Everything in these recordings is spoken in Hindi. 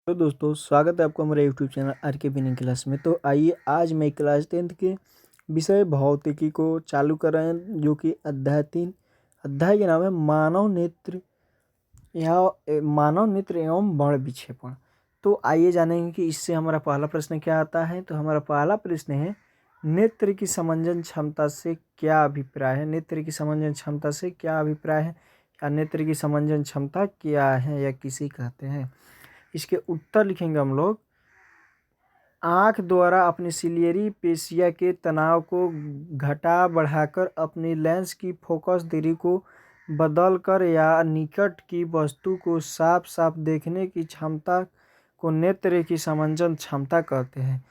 तो दोस्तों स्वागत है आपको हमारे यूट्यूब चैनल आर के बिनिंग क्लास में। तो आइए आज मैं क्लास 10th के विषय भौतिकी को चालू कर रहे हैं, जो कि अध्याय 3 अध्याय के नाम है मानव नेत्र एवं बर्ण विक्षेपण। तो आइए जानेंगे कि इससे हमारा पहला प्रश्न क्या आता है। तो हमारा पहला प्रश्न है, नेत्र की समंजन क्षमता से क्या अभिप्राय है। नेत्र की समंजन क्षमता से क्या अभिप्राय है, या नेत्र की समंजन क्षमता क्या है या किसे कहते हैं। इसके उत्तर लिखेंगे हम लोग। आँख द्वारा अपनी सिलियरी पेशिया के तनाव को घटा बढ़ाकर अपनी लेंस की फोकस दूरी को बदलकर या निकट की वस्तु को साफ साफ देखने की क्षमता को नेत्र की समंजन क्षमता कहते हैं।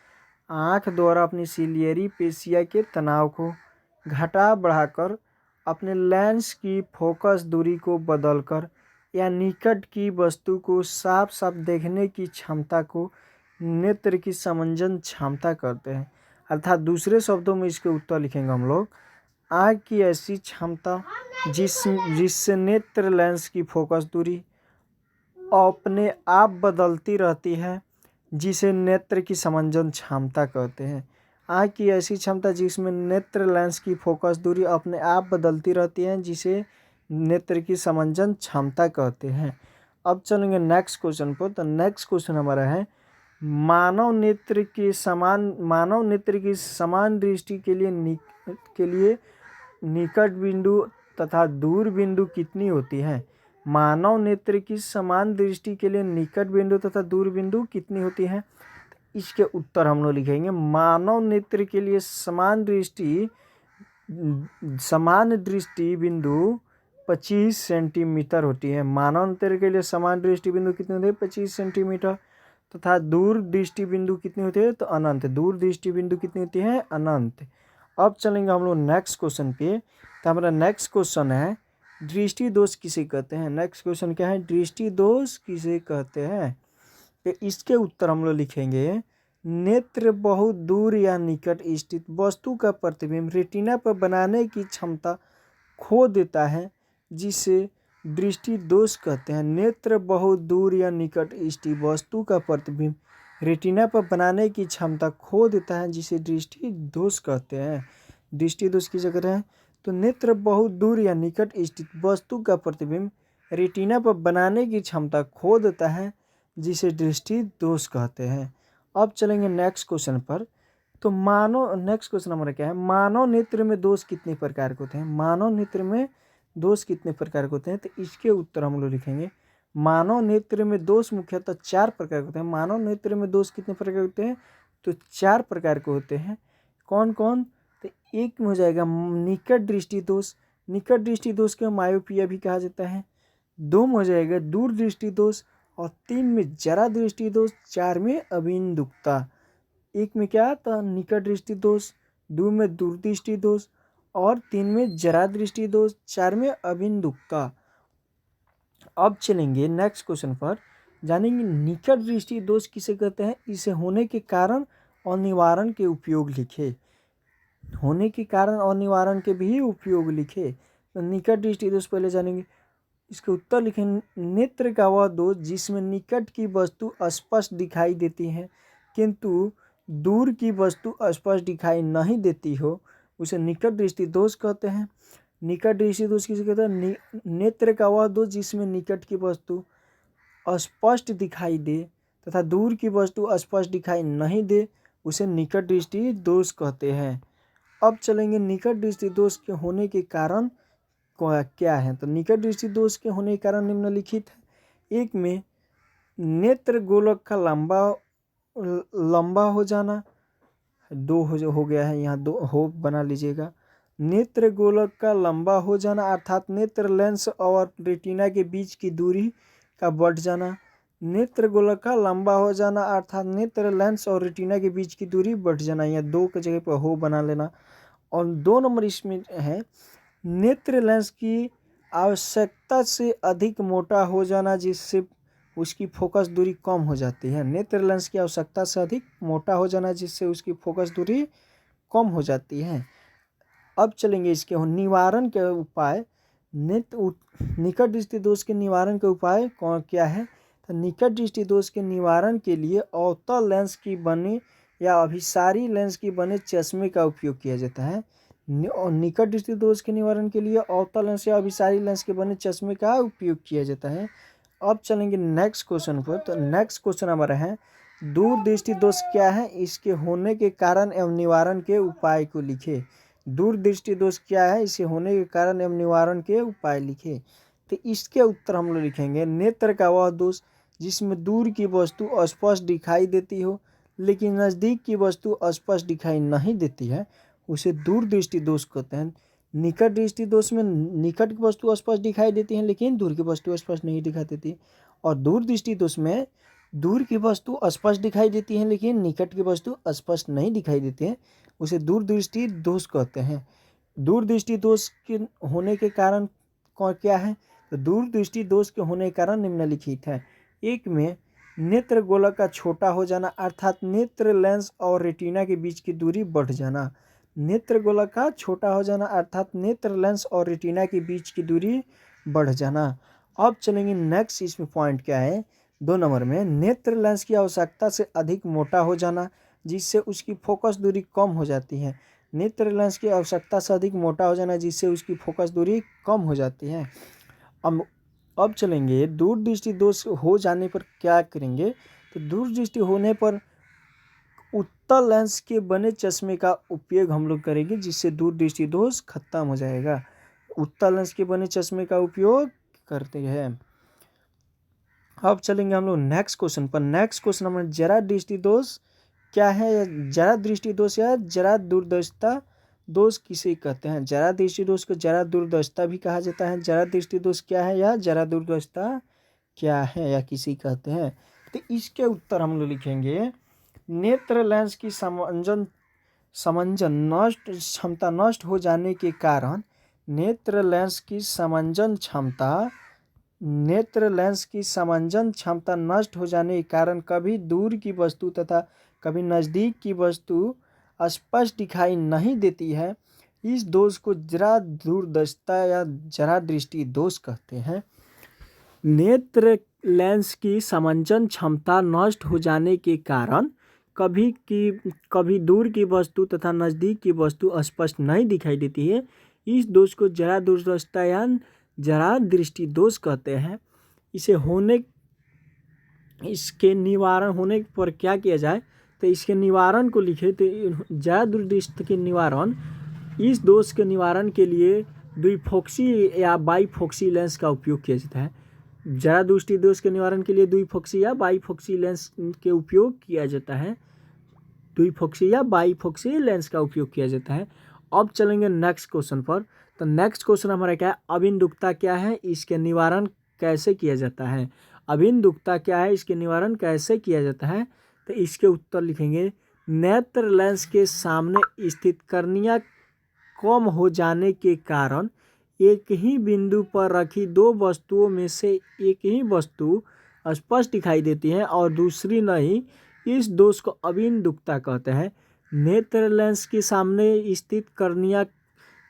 आँख द्वारा अपनी सिलियरी पेशिया के तनाव को घटा बढ़ाकर अपने लेंस की फोकस दूरी को बदलकर या निकट की वस्तु को साफ साफ देखने की क्षमता को नेत्र की समंजन क्षमता कहते हैं। अर्थात दूसरे शब्दों में इसके उत्तर लिखेंगे हम लोग। आँख की ऐसी क्षमता जिससे नेत्र लेंस की फोकस दूरी अपने आप बदलती रहती है, जिसे नेत्र की समंजन क्षमता कहते हैं। आँख की ऐसी क्षमता जिसमें नेत्र लेंस की फोकस दूरी अपने आप बदलती रहती है, जिसे नेत्र की समंजन क्षमता कहते हैं। अब चलेंगे नेक्स्ट क्वेश्चन पर। तो नेक्स्ट क्वेश्चन हमारा है, मानव नेत्र की समान दृष्टि के लिए निकट बिंदु तथा दूर बिंदु कितनी होती है। मानव नेत्र की समान दृष्टि के लिए निकट बिंदु तथा दूर बिंदु कितनी होती है। इसके उत्तर हम लोग लिखेंगे। मानव नेत्र के लिए समान दृष्टि बिंदु 25 सेंटीमीटर होती है। मानव नेत्र के लिए समान दृष्टि बिंदु कितनी होती है, 25 सेंटीमीटर। तथा दूर दृष्टि बिंदु कितनी होती है, तो अनंत। दूर दृष्टि बिंदु कितनी होती है, अनंत। अब चलेंगे हम लोग नेक्स्ट क्वेश्चन पे। तो हमारा नेक्स्ट क्वेश्चन है, दृष्टि दोष किसे कहते हैं। नेक्स्ट क्वेश्चन क्या है, दृष्टि दोष किसे कहते हैं। तो इसके उत्तर हम लोग लिखेंगे। नेत्र बहुत दूर या निकट स्थित वस्तु का प्रतिबिंब रेटिना पर बनाने की क्षमता खो देता है, जिसे दृष्टि दोष कहते हैं। नेत्र बहुत दूर या निकट स्थित वस्तु का प्रतिबिंब रेटिना पर बनाने की क्षमता खो देता है, जिसे दृष्टि दोष कहते हैं। दृष्टि दोष किसे कहते हैं, तो नेत्र बहुत दूर या निकट स्थित वस्तु का प्रतिबिंब रेटिना पर बनाने की क्षमता खो देता है, जिसे दृष्टि दोष कहते हैं। अब चलेंगे नेक्स्ट क्वेश्चन पर। तो नेक्स्ट क्वेश्चन हमारा क्या है, मानव नेत्र में दोष कितने प्रकार के होते हैं। मानव नेत्र में दोष कितने प्रकार के होते हैं। तो इसके उत्तर हम लोग लिखेंगे। मानव नेत्र में दोष मुख्यतः 4 प्रकार के होते हैं। मानव नेत्र में दोष कितने प्रकार के होते हैं, तो 4 प्रकार के होते हैं। कौन कौन, तो एक में हो जाएगा निकट दृष्टि दोष। निकट दृष्टि दोष को मायोपिया भी कहा जाता है। 2 में हो जाएगा दूर दृष्टि दोष, और 3 में जरा दृष्टि दोष, 4 में अबिंदुकता। एक में क्या, तो निकट दृष्टि दोष, 2 में दूरदृष्टि दोष, और 3 में जरा दृष्टि दोष, 4 में अबिंदुकता। अब चलेंगे नेक्स्ट क्वेश्चन पर, जानेंगे निकट दृष्टि दोष किसे कहते हैं। इसे होने के कारण और निवारण के उपयोग लिखे। होने के कारण और निवारण के भी उपयोग लिखे। तो निकट दृष्टि दोष पहले जानेंगे। इसके उत्तर लिखें। नेत्र का वह दोष जिसमें निकट की वस्तु स्पष्ट दिखाई देती है, किंतु दूर की वस्तु स्पष्ट दिखाई नहीं देती हो, उसे निकट दृष्टि दोष कहते हैं। निकट दृष्टि दोष किसे कहते हैं, नेत्र का वह दोष जिसमें निकट की वस्तु स्पष्ट दिखाई दे तथा दूर की वस्तु स्पष्ट दिखाई नहीं दे, उसे निकट दृष्टि दोष कहते हैं। अब चलेंगे निकट दृष्टि दोष के होने के कारण क्या है। तो निकट दृष्टि दोष के होने के कारण निम्नलिखित है। एक में नेत्र गोलक का लंबा हो जाना। 2 हो गया है, यहाँ 2 हो बना लीजिएगा। नेत्र गोलक का लंबा हो जाना अर्थात नेत्र लेंस और रेटिना के बीच की दूरी का बढ़ जाना। नेत्र गोलक का लंबा हो जाना अर्थात नेत्र लेंस और रेटिना के बीच की दूरी बढ़ जाना। यहाँ 2 की जगह पर हो बना लेना। और 2 नंबर इसमें है, नेत्र लेंस की आवश्यकता से अधिक मोटा हो जाना, जिससे उसकी फोकस दूरी कम हो जाती है। नेत्र लेंस की आवश्यकता से अधिक मोटा हो जाना, जिससे उसकी फोकस दूरी कम हो जाती है। अब चलेंगे इसके निवारण के उपाय। निकट दृष्टि दोष के निवारण के उपाय क्या है। तो निकट दृष्टि दोष के निवारण के लिए अवतल लेंस की बने या अभिसारी लेंस की बने चश्मे का उपयोग किया जाता है। निकट दृष्टि दोष के निवारण के लिए अवतल लेंस या अभिसारी लेंस के बने चश्मे का उपयोग किया जाता है। अब चलेंगे नेक्स्ट क्वेश्चन पर। तो नेक्स्ट क्वेश्चन हमारा है दूर दृष्टि दोष क्या है, इसके होने के कारण एवं निवारण के उपाय को लिखे। दूर दृष्टि दोष क्या है, इसे होने के कारण एवं निवारण के उपाय लिखे। तो इसके उत्तर हम लोग लिखेंगे नेत्र का वह दोष जिसमें दूर की वस्तु अस्पष्ट दिखाई देती हो लेकिन नज़दीक की वस्तु अस्पष्ट दिखाई नहीं देती है, उसे दूर दृष्टि दोष कहते हैं। निकट दृष्टि दोष में निकट की वस्तु स्पष्ट दिखाई देती है लेकिन दूर की वस्तु स्पष्ट नहीं दिखाई देती। और दूर दृष्टि दोष में दूर की वस्तु स्पष्ट दिखाई देती है लेकिन निकट की वस्तु स्पष्ट नहीं दिखाई देती है, उसे दूर दृष्टि दोष कहते हैं। दूर दृष्टि दोष के होने के कारण क्या है, तो दूर दृष्टि दोष के होने के कारण निम्नलिखित है। एक में नेत्र गोलक का छोटा हो जाना अर्थात नेत्र लेंस और रेटिना के बीच की दूरी बढ़ जाना। नेत्र गोलक का छोटा हो जाना अर्थात नेत्र लेंस और रेटिना के बीच की दूरी बढ़ जाना। अब चलेंगे नेक्स्ट, इसमें पॉइंट क्या है 2 नंबर में नेत्र लेंस की आवश्यकता से अधिक मोटा हो जाना जिससे उसकी फोकस दूरी कम हो जाती है। नेत्र लेंस की आवश्यकता से अधिक मोटा हो जाना जिससे उसकी फोकस दूरी कम हो जाती है। अब चलेंगे दूर दृष्टि दोष हो जाने पर क्या करेंगे। तो दूर दृष्टि होने पर उत्तल लेंस के बने चश्मे का उपयोग हम लोग करेंगे जिससे दूर दृष्टि दोष खत्म हो जाएगा। उत्तल लेंस के बने चश्मे का उपयोग करते हैं। अब चलेंगे हम लोग नेक्स्ट क्वेश्चन पर। नेक्स्ट क्वेश्चन हमारे जरा दृष्टि दोष क्या है, जरा दृष्टि दोष या जरा दूरदर्शिता दोष किसे कहते हैं। जरा दृष्टि दोष को जरा दूरदर्शिता भी कहा जाता है। जरा दृष्टि दोष क्या है या जरा दूरदर्शिता क्या है या किसे कहते हैं। तो इसके उत्तर हम लोग लिखेंगे नेत्र लेंस की समंजन नष्ट क्षमता नष्ट हो जाने के कारण नेत्र लेंस की समंजन क्षमता नष्ट हो जाने के कारण कभी दूर की वस्तु तथा कभी नज़दीक की वस्तु स्पष्ट दिखाई नहीं देती है। इस दोष को जरा दूरदर्शिता या जरा दृष्टि दोष कहते हैं। नेत्र लेंस की समंजन क्षमता नष्ट हो जाने के कारण कभी दूर की वस्तु तथा नज़दीक की वस्तु स्पष्ट नहीं दिखाई देती है। इस दोष को जरा दूरदर्शिता या जरा दृष्टि दोष कहते हैं। इसके निवारण होने पर क्या किया जाए, तो इसके निवारण को लिखे। तो जरा दूरदृष्टि के निवारण, इस दोष के निवारण के लिए द्विफोक्सी या बाईफोक्सी लेंस का उपयोग किया जाता है। जरा दृष्टि दोष के निवारण के लिए द्विफोक्सी या बाईफोक्सी लेंस के उपयोग किया जाता है। द्विफोक्सी या बाईफोक्सी लेंस का उपयोग किया जाता है। अब चलेंगे नेक्स्ट क्वेश्चन पर। तो नेक्स्ट क्वेश्चन हमारा क्या है, अभिनदुक्ता क्या है, इसके निवारण कैसे किया जाता है। अभिनदुक्ता क्या है, इसके निवारण कैसे किया जाता है। तो इसके उत्तर लिखेंगे नेत्र लेंस के सामने स्थित कर्निया कम हो जाने के कारण एक ही बिंदु पर रखी 2 वस्तुओं में से एक ही वस्तु स्पष्ट दिखाई देती है और दूसरी नहीं। इस दोष को अभिनदुक्ता कहते हैं। नेत्र लेंस के सामने स्थित कर्निया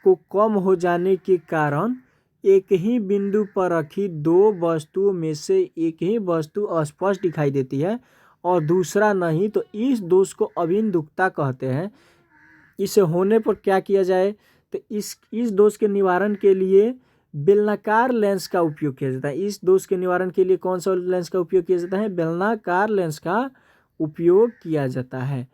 को कम हो जाने के कारण एक ही बिंदु पर रखी 2 वस्तुओं में से एक ही वस्तु स्पष्ट दिखाई देती है और दूसरा नहीं, तो इस दोष को अभिनदुक्ता कहते हैं। इसे होने पर क्या किया जाए, तो इस दोष के निवारण के लिए बेलनाकार लेंस का उपयोग किया जाता है। इस दोष के निवारण के लिए कौन सा लेंस का उपयोग किया जाता है, बेलनाकार लेंस का उपयोग किया जाता है।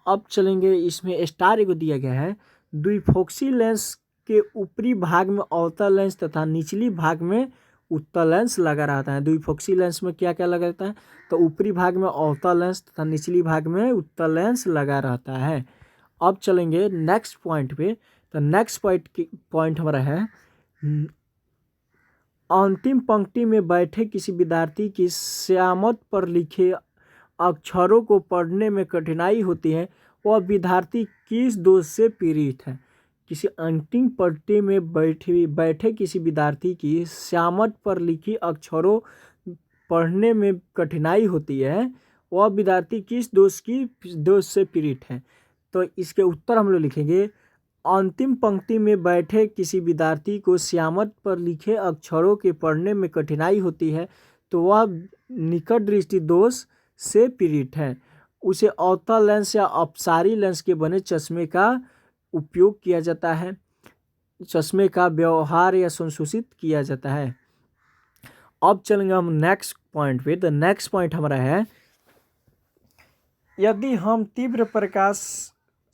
अब चलेंगे, इसमें स्टार को दिया गया है द्विफोक्सी लेंस के ऊपरी भाग में अवतल लेंस तथा निचली भाग में उत्तल लेंस लगा रहता है। द्विफोक्सी लेंस में क्या क्या लगा रहता है, तो ऊपरी भाग में अवतल लेंस तथा निचली भाग में उत्तल लेंस लगा रहता है। अब चलेंगे नेक्स्ट पॉइंट पे। तो नेक्स्ट पॉइंट हमारा है अंतिम पंक्ति में बैठे किसी विद्यार्थी की स्यामत पर लिखे अक्षरों को पढ़ने में कठिनाई होती है, वह विद्यार्थी किस दोष से पीड़ित है। किसी अंतिम पंक्ति में बैठे किसी विद्यार्थी की स्यामत पर लिखी अक्षरों पढ़ने में कठिनाई होती है, वह विद्यार्थी किस दोष से पीड़ित है। तो इसके उत्तर हम लोग लिखेंगे अंतिम पंक्ति में बैठे किसी विद्यार्थी को स्यामत पर लिखे अक्षरों के पढ़ने में कठिनाई होती है, तो वह निकट दृष्टि दोष से पीड़ित है। उसे अवतल लेंस या अपसारी लेंस के बने चश्मे का उपयोग किया जाता है, चश्मे का व्यवहार या संशोधित किया जाता है। अब चलेंगे हम नेक्स्ट पॉइंट पे। तो नेक्स्ट पॉइंट हमारा है, यदि हम तीव्र प्रकाश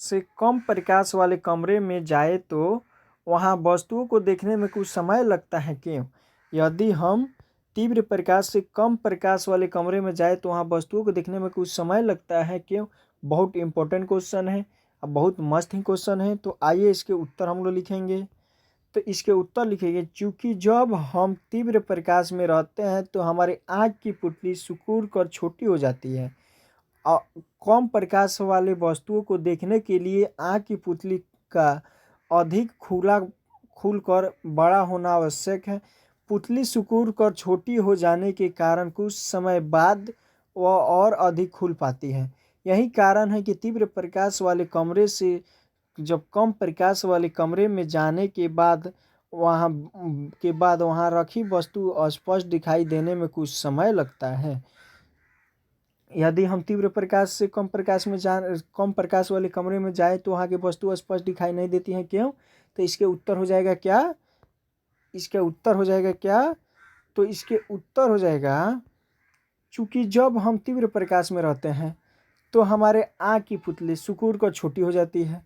से कम प्रकाश वाले कमरे में जाए तो वहाँ वस्तुओं को देखने में कुछ समय लगता है क्यों? यदि हम तीव्र प्रकाश से कम प्रकाश वाले कमरे में जाए तो वहाँ वस्तुओं को देखने में कुछ समय लगता है क्यों? बहुत इंपॉर्टेंट क्वेश्चन है, अब बहुत मस्त ही क्वेश्चन है। तो आइए इसके उत्तर हम लोग लिखेंगे। तो इसके उत्तर लिखेंगे, चूँकि जब हम तीव्र प्रकाश में रहते हैं तो हमारे आँख की पुतली सिकुड़ कर छोटी हो जाती है। कम प्रकाश वाले वस्तुओं को देखने के लिए आँख की पुतली का अधिक खुलकर बड़ा होना आवश्यक है। पुतली सिकुड़ कर छोटी हो जाने के कारण कुछ समय बाद वह और अधिक खुल पाती है। यही कारण है कि तीव्र प्रकाश वाले कमरे से जब कम प्रकाश वाले कमरे में जाने के बाद वहाँ रखी वस्तु स्पष्ट दिखाई देने में कुछ समय लगता है। यदि हम तीव्र प्रकाश से कम प्रकाश वाले कमरे में जाए तो वहाँ की वस्तु स्पष्ट दिखाई नहीं देती हैं क्यों? तो इसके उत्तर हो जाएगा क्या? तो इसके उत्तर हो जाएगा, चूँकि जब हम तीव्र प्रकाश में रहते हैं तो हमारे आँख की पुतली सिकुड़ कर छोटी हो जाती है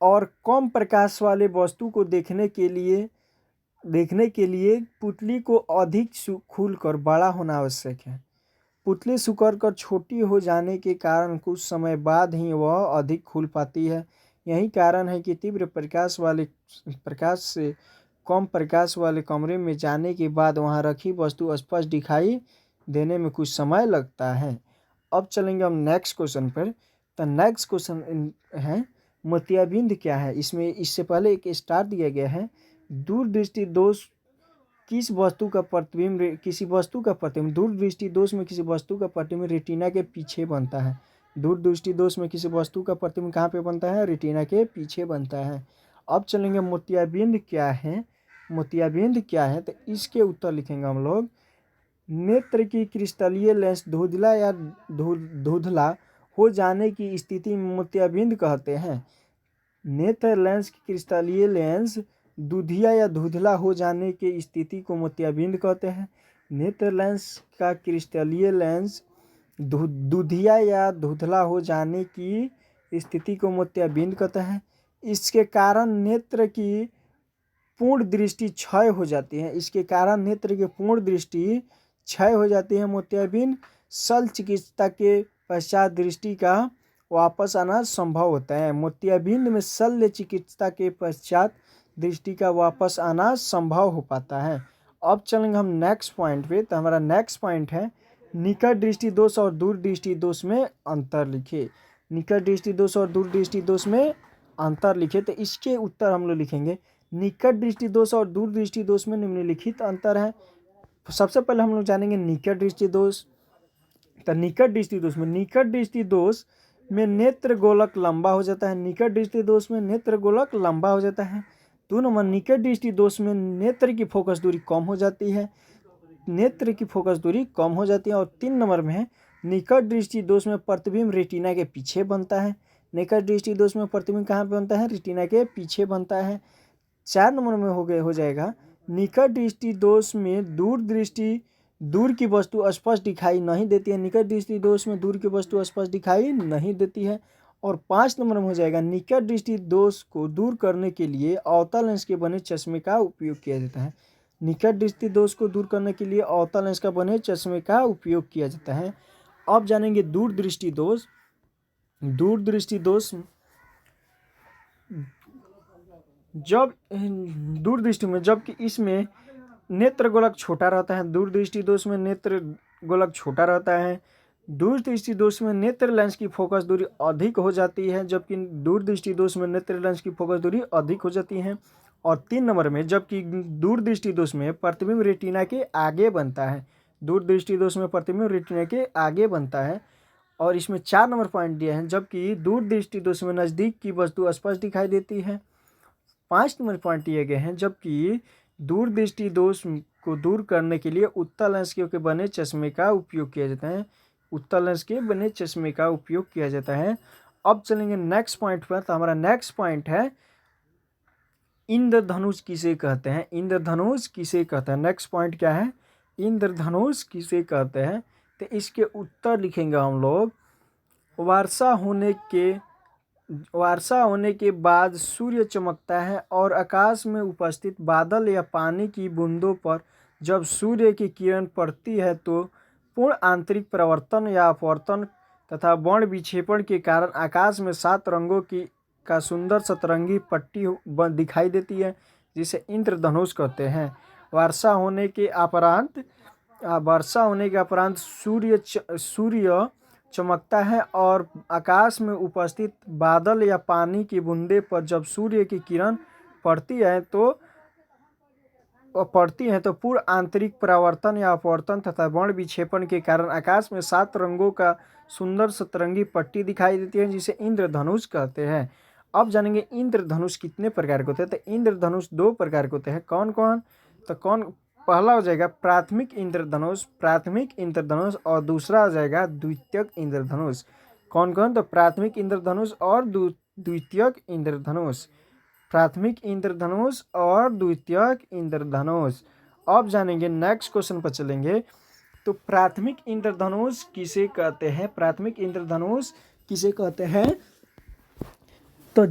और कम प्रकाश वाले वस्तु को देखने के लिए पुतली को अधिक खुलकर बड़ा होना आवश्यक है। पुतली सिकुड़ कर छोटी हो जाने के कारण कुछ समय बाद ही वह अधिक खुल पाती है। यही कारण है कि तीव्र प्रकाश से कम प्रकाश वाले कमरे में जाने के बाद वहाँ रखी वस्तु स्पष्ट दिखाई देने में कुछ समय लगता है। अब चलेंगे हम नेक्स्ट क्वेश्चन पर। तो नेक्स्ट क्वेश्चन है, मोतियाबिंद क्या है? इसमें इससे पहले एक स्टार दिया गया है। दूरदृष्टि दोष किसी वस्तु का प्रतिबिंब दूरदृष्टि दोष में किसी वस्तु का प्रतिबिंब रेटिना के पीछे बनता है। दूरदृष्टि दोष में किसी वस्तु का प्रतिबिंब कहाँ पे बनता है? रेटिना के पीछे बनता है। अब चलेंगे मोतियाबिंद क्या है। तो इसके उत्तर लिखेंगे हम लोग। नेत्र की क्रिस्टलीय लेंस धुंधला या धुंधला हो जाने की स्थिति में मोतियाबिंद कहते हैं। नेत्र लेंस की क्रिस्टलीय लेंस दुधिया या धुंधला हो जाने की स्थिति को मोतियाबिंद कहते हैं। नेत्र लेंस का क्रिस्टलीय लेंस दुधिया या धुंधला हो जाने की स्थिति को मोतियाबिंद कहते हैं। इसके कारण नेत्र की पूर्ण दृष्टि क्षय हो जाती है। मोतियाबिंद शल्य चिकित्सा के पश्चात दृष्टि का वापस आना संभव होता है। मोतियाबिंद में शल्य चिकित्सा के पश्चात दृष्टि का वापस आना संभव हो पाता है। अब चलेंगे हम नेक्स्ट पॉइंट पे। तो हमारा नेक्स्ट पॉइंट है, निकट दृष्टि दोष और दूर दृष्टि दोष में अंतर लिखे। निकट दृष्टि दोष और दूर दृष्टि दोष में अंतर लिखे। तो इसके उत्तर हम लोग लिखेंगे, निकट दृष्टि दोष और दूर दृष्टि दोष में निम्नलिखित अंतर है। सबसे पहले हम लोग जानेंगे निकट दृष्टि दोष। तो निकट दृष्टि दोष में नेत्र गोलक लंबा हो जाता है। 2 नंबर, निकट दृष्टि दोष में नेत्र की फोकस दूरी कम हो जाती है। और 3 नंबर में है, निकट दृष्टि दोष में प्रतिबिंब रेटिना के पीछे बनता है। निकट दृष्टि दोष में प्रतिबिंब कहाँ पे बनता है? रेटिना के पीछे बनता है। 4 नंबर में हो जाएगा, निकट दृष्टि दोष में दूर की वस्तु स्पष्ट दिखाई नहीं देती है। निकट दृष्टि दोष में दूर की वस्तु स्पष्ट दिखाई नहीं देती है। और 5 नंबर में हो जाएगा, निकट दृष्टि दोष को दूर करने के लिए अवतल लेंस के बने चश्मे का उपयोग किया जाता है। निकट दृष्टि दोष को दूर करने के लिए अवतल लेंस का बने चश्मे का उपयोग किया जाता है। अब जानेंगे दूर दृष्टि दोष। जब दूर दृष्टि में, जबकि इसमें नेत्र गोलक छोटा रहता है। दूर दृष्टि दोष में नेत्र गोलक छोटा रहता है। दूर दृष्टि दोष में नेत्र लेंस की फोकस दूरी अधिक हो जाती है, जबकि दूर दृष्टि दोष में नेत्र लेंस की फोकस दूरी अधिक हो जाती है। और 3 नंबर में, जबकि दूर दृष्टि दोष में प्रतिबिंब रेटिना के आगे बनता है। और इसमें 4 नंबर पॉइंट दिया है, जबकि दूर दृष्टि दोष में नज़दीक की वस्तु स्पष्ट दिखाई देती है। 5 नंबर पॉइंट दिए गए हैं, जबकि दूर दृष्टि दोष को दूर करने के लिए उत्तल लेंस के बने चश्मे का उपयोग किया जाता है। उत्तल लेंस के बने चश्मे का उपयोग किया जाता है। अब चलेंगे नेक्स्ट पॉइंट पर। तो हमारा नेक्स्ट पॉइंट है इंद्रधनुष किसे कहते हैं। इंद्रधनुष किसे कहते हैं, नेक्स्ट पॉइंट क्या है, इंद्रधनुष किसे कहते हैं। तो इसके उत्तर लिखेंगे हम लोग, वर्षा होने के बाद सूर्य चमकता है और आकाश में उपस्थित बादल या पानी की बूंदों पर जब सूर्य की किरण पड़ती है तो पूर्ण आंतरिक परावर्तन या अपवर्तन तथा वर्ण विक्षेपण के कारण आकाश में 7 रंगों का सुंदर सतरंगी पट्टी दिखाई देती है, जिसे इंद्रधनुष कहते हैं। वर्षा होने के उपरांत सूर्य चमकता है और आकाश में उपस्थित बादल या पानी की बूंदे पर जब सूर्य की किरण पड़ती है तो पूर्ण आंतरिक परावर्तन या अपवर्तन तथा वर्ण विक्षेपण के कारण आकाश में 7 रंगों का सुंदर सतरंगी पट्टी दिखाई देती है, जिसे इंद्रधनुष कहते हैं। अब जानेंगे इंद्रधनुष कितने प्रकार के होते हैं। तो इंद्रधनुष 2 प्रकार के होते हैं। कौन कौन, तो पहला हो जाएगा प्राथमिक इंद्रधनुष और दूसरा हो जाएगा द्वितीयक इंद्रधनुष। कौन कौन, तो प्राथमिक इंद्रधनुष और द्वितीयक इंद्रधनुष। प्राथमिक इंद्रधनुष और द्वितीयक इंद्रधनुष। अब जानेंगे नेक्स्ट क्वेश्चन पर चलेंगे। तो प्राथमिक इंद्रधनुष किसे कहते हैं, प्राथमिक इंद्रधनुष किसे कहते हैं। तो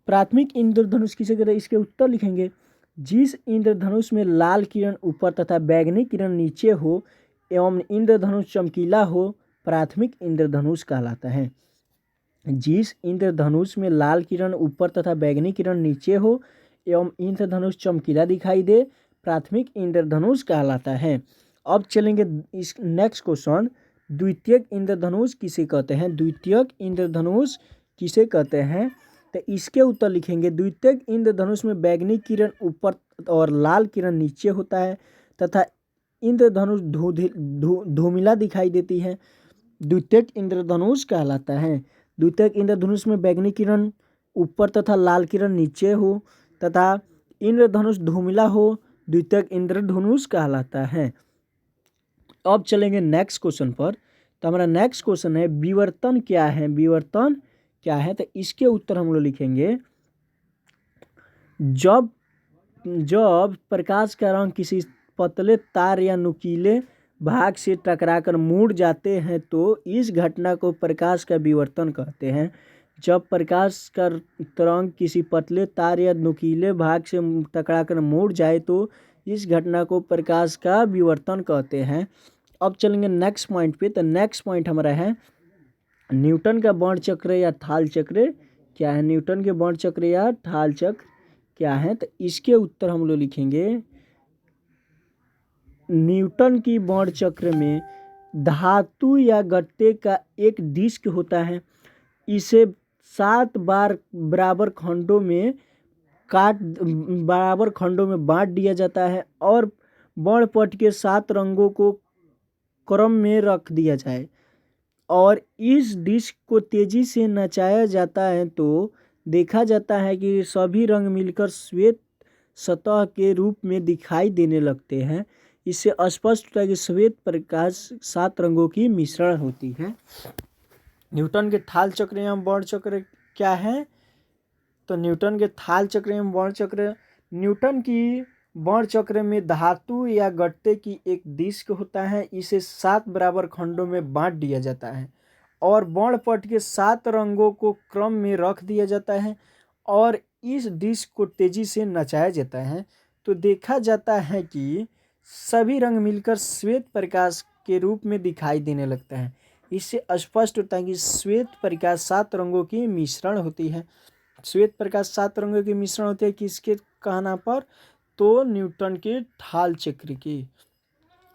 प्राथमिक इंद्रधनुष किसे कहते हैं, इसके उत्तर लिखेंगे, जिस इंद्रधनुष में लाल किरण ऊपर तथा बैंगनी किरण नीचे हो एवं इंद्रधनुष चमकीला हो, प्राथमिक इंद्रधनुष कहलाता है। जिस इंद्रधनुष में लाल किरण ऊपर तथा बैंगनी किरण नीचे हो एवं इंद्रधनुष चमकीला दिखाई दे, प्राथमिक इंद्रधनुष कहलाता है। अब चलेंगे इस नेक्स्ट क्वेश्चन, द्वितीयक इंद्रधनुष किसे कहते हैं। द्वितीयक इंद्रधनुष किसे कहते हैं, तो इसके उत्तर लिखेंगे, द्वितीयक इंद्रधनुष में बैंगनी किरण ऊपर और लाल किरण नीचे होता है तथा इंद्रधनुष धूमिला दिखाई देती है, द्वितीयक इंद्रधनुष कहलाता है। द्वितीयक इंद्रधनुष में बैंगनी किरण ऊपर तथा लाल किरण नीचे हो तथा इंद्रधनुष धूमिला हो, द्वितीयक इंद्रधनुष कहलाता है। अब चलेंगे नेक्स्ट क्वेश्चन पर। तो हमारा नेक्स्ट क्वेश्चन है, विवर्तन क्या है। विवर्तन क्या है, तो इसके उत्तर हम लोग लिखेंगे, जब प्रकाश का रंग किसी पतले तार या नुकीले भाग से टकराकर मुड़ जाते हैं तो इस घटना को प्रकाश का विवर्तन कहते हैं। जब प्रकाश का तरंग किसी पतले तार या नुकीले भाग से टकराकर मुड़ जाए तो इस घटना को प्रकाश का विवर्तन कहते हैं। अब चलेंगे नेक्स्ट पॉइंट पे। तो नेक्स्ट पॉइंट हमारा है, न्यूटन का वर्ण चक्र या थाल चक्र क्या है। न्यूटन के वर्ण चक्र या थाल चक्र क्या है, तो इसके उत्तर हम लोग लिखेंगे, न्यूटन की वर्ण चक्र में धातु या गत्ते का एक डिस्क होता है, इसे 7 बराबर खंडों में बांट दिया जाता है और वर्णपट के 7 रंगों को क्रम में रख दिया जाए और इस डिस्क को तेजी से नचाया जाता है तो देखा जाता है कि सभी रंग मिलकर श्वेत सतह के रूप में दिखाई देने लगते हैं। इससे स्पष्ट होता है कि श्वेत प्रकाश 7 रंगों की मिश्रण होती है। न्यूटन के थाल चक्र एवं वर्ण चक्र क्या है, तो न्यूटन के थाल चक्र एवं वर्ण चक्र, न्यूटन की वर्ण चक्र में धातु या गत्ते की एक डिस्क होता है, इसे 7 बराबर खंडों में बांट दिया जाता है और वर्णपट के 7 रंगों को क्रम में रख दिया जाता है और इस डिस्क को तेजी से नचाया जाता है तो देखा जाता है कि सभी रंग मिलकर श्वेत प्रकाश के रूप में दिखाई देने लगता है। इससे स्पष्ट होता है कि श्वेत प्रकाश 7 रंगों की मिश्रण होती है। श्वेत प्रकाश 7 रंगों की मिश्रण होती है किसके कहना पर, तो न्यूटन के थाल चक्र के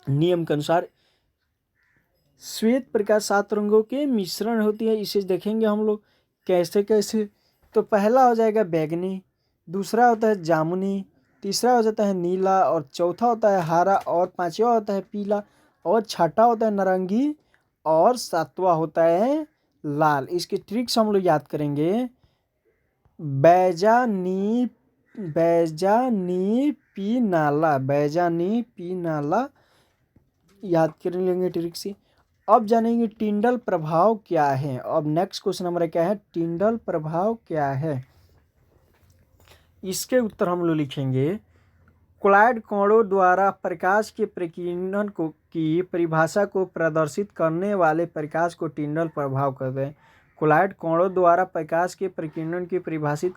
नियम के अनुसार श्वेत प्रकाश 7 रंगों के मिश्रण होती है। इसे देखेंगे हम लोग कैसे कैसे। तो पहला हो जाएगा बैंगनी, दूसरा होता है जामुनी, तीसरा हो जाता है नीला और चौथा होता है हरा और पांचवा होता है पीला और छठा होता है नारंगी और सातवां होता है लाल। इसके ट्रिक्स हम लोग याद करेंगे, बैजा नी बैजानीपिनाला याद कर लेंगे ट्रिक से। अब जानेंगे टिंडल प्रभाव क्या है। अब नेक्स्ट क्वेश्चन हमारा क्या है, टिंडल प्रभाव क्या है। इसके उत्तर हम लोग लिखेंगे, क्लॉयड कणों द्वारा प्रकाश के प्रकीर्णन को की परिभाषा को प्रदर्शित करने वाले प्रकाश को टिंडल प्रभाव कहते हैं। क्लॉयड कणों द्वारा प्रकाश के प्रकीर्णन की परिभाषित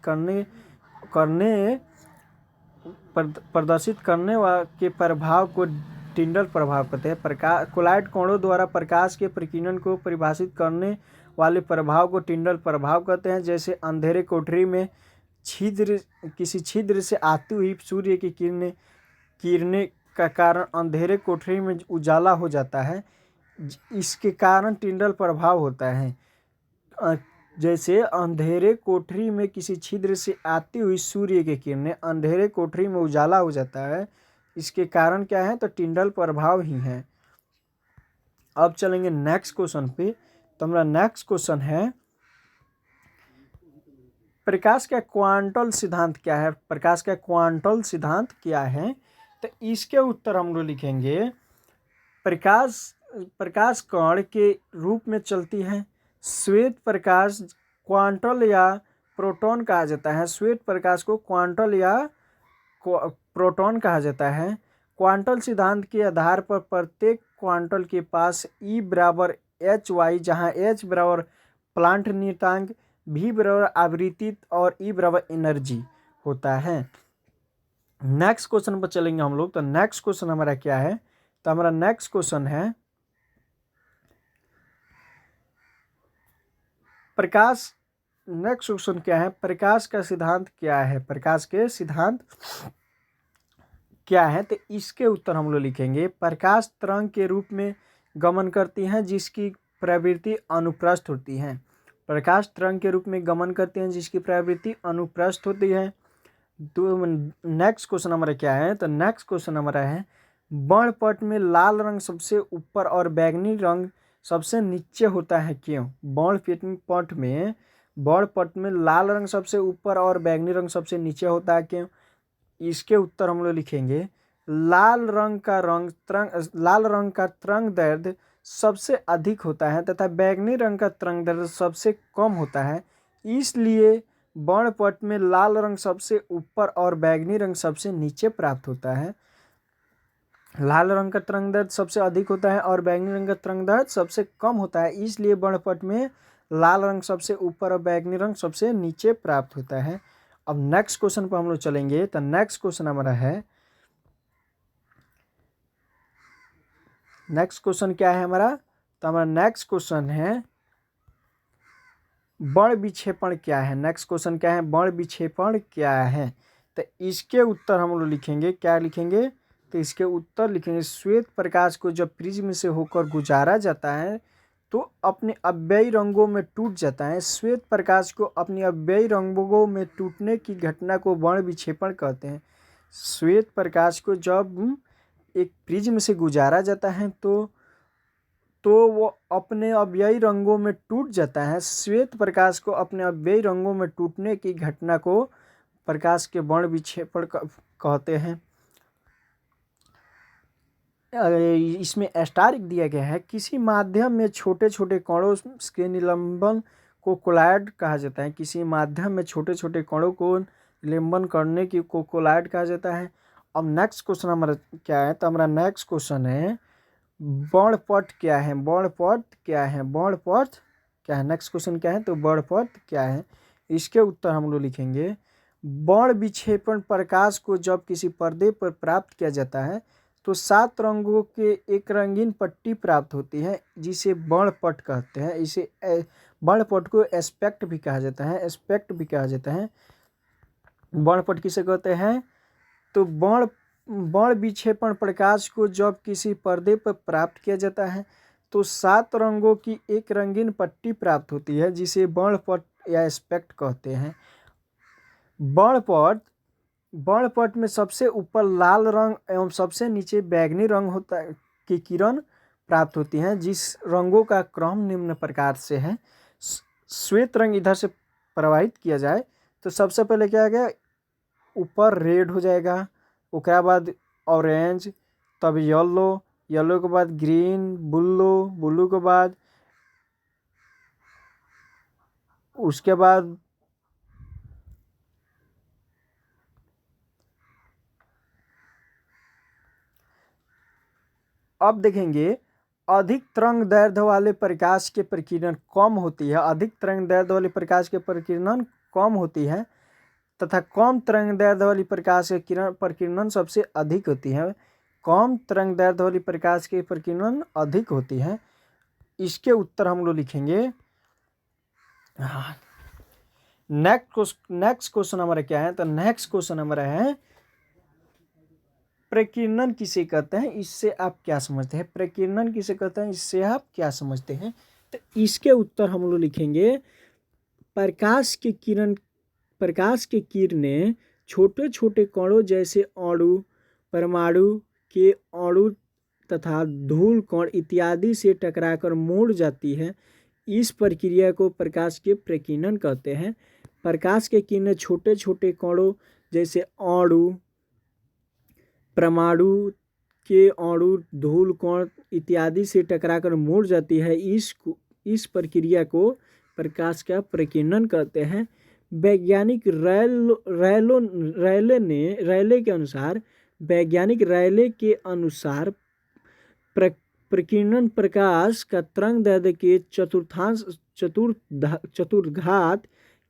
प्रदर्शित करने के प्रभाव को टिंडल प्रभाव कहते हैं। क्लॉयड कणों द्वारा प्रकाश के प्रकीर्णन को परिभाषित करने वाले प्रभाव को टिंडल प्रभाव कहते हैं। जैसे अंधेरे कोठरी में किसी छिद्र से आती हुई सूर्य की किरणें का कारण अंधेरे कोठरी में उजाला हो जाता है, इसके कारण टिंडल प्रभाव होता है। जैसे अंधेरे कोठरी में किसी छिद्र से आती हुई सूर्य की किरणें अंधेरे कोठरी में उजाला हो जाता है, इसके कारण क्या है, तो टिंडल प्रभाव ही है। अब चलेंगे नेक्स्ट क्वेश्चन पे। तो हमारा नेक्स्ट क्वेश्चन है, प्रकाश का क्वांटल सिद्धांत क्या है। प्रकाश का क्वांटल सिद्धांत क्या है, तो इसके उत्तर हम लोग लिखेंगे, प्रकाश कण के रूप में चलती है। श्वेत प्रकाश क्वांटल या प्रोटॉन कहा जाता है। श्वेत प्रकाश को क्वांटल या प्रोटॉन कहा जाता है। क्वांटल सिद्धांत के आधार पर प्रत्येक क्वांटल के पास E बराबर HY, जहाँ H बराबर प्लांट नियतांक, V बराबर आवृत्ति और E बराबर एनर्जी होता है। नेक्स्ट क्वेश्चन पर चलेंगे हम लोग। तो नेक्स्ट क्वेश्चन हमारा क्या है, तो हमारा नेक्स्ट क्वेश्चन है, नेक्स्ट क्वेश्चन क्या है, प्रकाश का सिद्धांत क्या है। प्रकाश के सिद्धांत क्या है, तो इसके उत्तर हम लोग लिखेंगे, प्रकाश तरंग के रूप में गमन करती हैं जिसकी प्रवृत्ति अनुप्रस्थ होती है। प्रकाश तरंग के रूप में गमन करते हैं जिसकी प्रवृत्ति अनुप्रस्थ होती है। तो नेक्स्ट क्वेश्चन हमारा क्या है, तो नेक्स्ट क्वेश्चन हमारा है, वर्णपट में लाल रंग सबसे ऊपर और बैंगनी रंग सबसे नीचे होता है, क्यों। वर्णपट में लाल रंग सबसे ऊपर और बैंगनी रंग सबसे नीचे होता है, क्यों। इसके उत्तर हम लोग लिखेंगे, लाल रंग का तरंग दैर्ध्य सबसे अधिक होता है तथा बैंगनी रंग का तरंग दैर्ध्य सबसे कम होता है, इसलिए वर्णपट में लाल रंग सबसे ऊपर और बैंगनी रंग सबसे नीचे प्राप्त होता है। लाल रंग का तरंग दैर्ध्य सबसे अधिक होता है और बैंगनी रंग का तरंग दैर्ध्य सबसे कम होता है, इसलिए वर्णपट में लाल रंग सबसे ऊपर और बैंगनी रंग सबसे नीचे प्राप्त होता है। अब नेक्स्ट क्वेश्चन पर हम लोग चलेंगे। तो नेक्स्ट क्वेश्चन हमारा है, नेक्स्ट क्वेश्चन क्या है हमारा, तो हमारा नेक्स्ट क्वेश्चन है, बड़ विक्षेपण क्या है। नेक्स्ट क्वेश्चन क्या है, बड़ विक्षेपण क्या है। तो इसके उत्तर हम लोग लिखेंगे, क्या लिखेंगे, तो इसके उत्तर लिखेंगे, श्वेत प्रकाश को जब प्रिज्म से होकर गुजारा जाता है तो अपने अव्ययी रंगों में टूट जाता है। श्वेत प्रकाश को अपने अव्ययी रंगों में टूटने की घटना को बड़ विक्षेपण कहते हैं। श्वेत प्रकाश को जब एक प्रिज्म से गुजारा जाता है तो वो अपने अव्ययी रंगों में टूट जाता है। श्वेत प्रकाश को अपने अव्ययी रंगों में टूटने की घटना को प्रकाश के बड़ विक्षेपण कहते हैं। इसमें एस्टारिक दिया गया है, किसी माध्यम में छोटे छोटे कणों के निलंबन को क्लॉयड कहा जाता है। किसी माध्यम में छोटे छोटे कणों को निलंबन करने की को क्लॉयड कहा जाता है। अब नेक्स्ट क्वेश्चन हमारा क्या है, तो हमारा नेक्स्ट क्वेश्चन है, वर्णपट क्या है। वर्णपट क्या है, वर्णपट क्या है, नेक्स्ट क्वेश्चन क्या है, तो वर्णपट क्या है। इसके उत्तर हम लोग लिखेंगे, वर्ण विक्षेपण प्रकाश को जब किसी पर्दे पर प्राप्त किया जाता है तो 7 रंगों के एक रंगीन पट्टी प्राप्त होती है जिसे वर्णपट कहते हैं। इसे वर्णपट को एस्पेक्ट भी कहा जाता है, एस्पेक्ट भी कहा जाता है। वर्णपट किसे कहते हैं, तो वर्ण विक्षेपण प्रकाश को जब किसी पर्दे पर प्राप्त किया जाता है तो 7 रंगों की एक रंगीन पट्टी प्राप्त होती है जिसे वर्णपट या एस्पेक्ट कहते हैं। वर्णपट में सबसे ऊपर लाल रंग एवं सबसे नीचे बैंगनी रंग होता है की किरण प्राप्त होती हैं, जिस रंगों का क्रम निम्न प्रकार से है। श्वेत रंग इधर से प्रवाहित किया जाए तो सबसे पहले क्या आ गया, ऊपर रेड हो जाएगा, उसके बाद ऑरेंज, तब येलो, येलो के बाद ग्रीन, ब्लू, ब्लू के बाद उसके बाद अब देखेंगे अधिक तरंग दैर्ध्य वाले प्रकाश के प्रकीर्णन कम होती है, अधिक तरंग दैर्ध्य वाले प्रकाश के प्रकीर्णन कम होती है तथा कम तरंग दैर्ध्य वाली प्रकाश के किरण प्रकीर्णन सबसे अधिक होती है। कम तरंग दैर्ध्य वाली प्रकाश के प्रकीर्णन अधिक होती है। इसके उत्तर हम लोग लिखेंगे। नेक्स्ट क्वेश्चन हमारा क्या है, तो नेक्स्ट क्वेश्चन हमारा है प्रकीर्णन किसे कहते हैं, इससे आप क्या समझते हैं। प्रकीर्णन किसे कहते हैं, इससे आप क्या समझते हैं। तो इसके उत्तर हम लोग लिखेंगे प्रकाश के किरणें छोटे छोटे कणों जैसे अणु, परमाणु के अणु तथा धूल कण इत्यादि से टकराकर मुड़ जाती है। इस प्रक्रिया को प्रकाश के प्रकीर्णन कहते हैं। प्रकाश के किरणें छोटे छोटे कणों जैसे अणु, परमाणु के अणु, धूल कण इत्यादि से टकराकर मुड़ जाती है। इस प्रक्रिया को प्रकाश का प्रकीर्णन कहते हैं। वैज्ञानिक रैले के अनुसार प्रकीर्णन प्रकाश का तरंगदैर्ध्य के चतुर्थांश